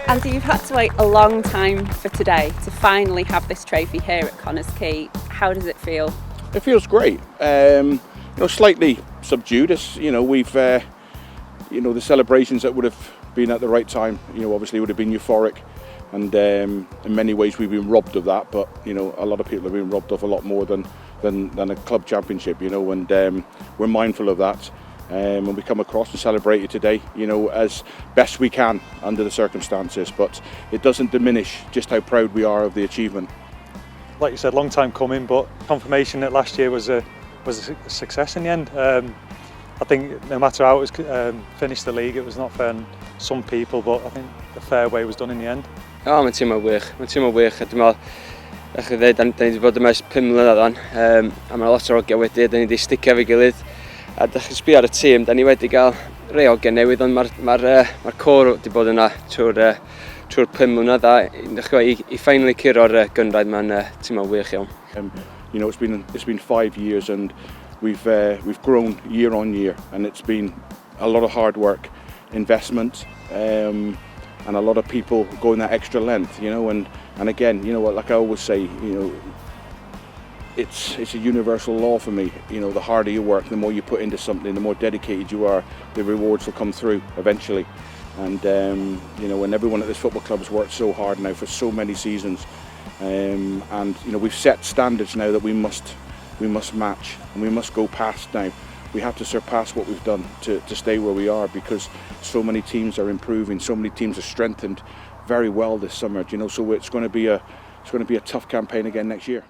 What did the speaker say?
Andy, you've had to wait a long time for today to finally have this trophy here at Connah's Quay. How does it feel? It feels great. Slightly subdued. We've the celebrations that would have been at the right time, obviously would have been euphoric, and in many ways we've been robbed of that. But a lot of people have been robbed of a lot more than a club championship. And we're mindful of that. When we come across and celebrate it today, as best we can under the circumstances, but it doesn't diminish just how proud we are of the achievement. Like you said, long time coming, but confirmation that last year was a success in the end. I think no matter how it was finished the league, it was not fair on some people, but I think the fair way was done in the end. Mae'n tymor wych, Dwi'n meddwl, da ni wedi bod yma 5 mlynedd o'n, a mae lot o ogiau wedi, da ni wedi sticio efo'i gilydd. A da chi'n sbio ar y tîm, da ni wedi cael rhai ogiau newydd, ond mae'r cor wedi bod yna trwy'r 5 mlynedd, a i finally curo'r gynghrair, mae'n tymor wych iawn. It's been 5 years, and we've grown year on year, and it's been a lot of hard work, investment, and a lot of people going that extra length, and again, like I always say, it's a universal law for me. The harder you work, the more you put into something, the more dedicated you are, the rewards will come through eventually. And when everyone at this football club has worked so hard now for so many seasons, and we've set standards now that we must match, and we must go past now. We have to surpass what we've done to stay where we are, because so many teams are improving, so many teams are strengthened very well this summer. So it's going to be a tough campaign again next year.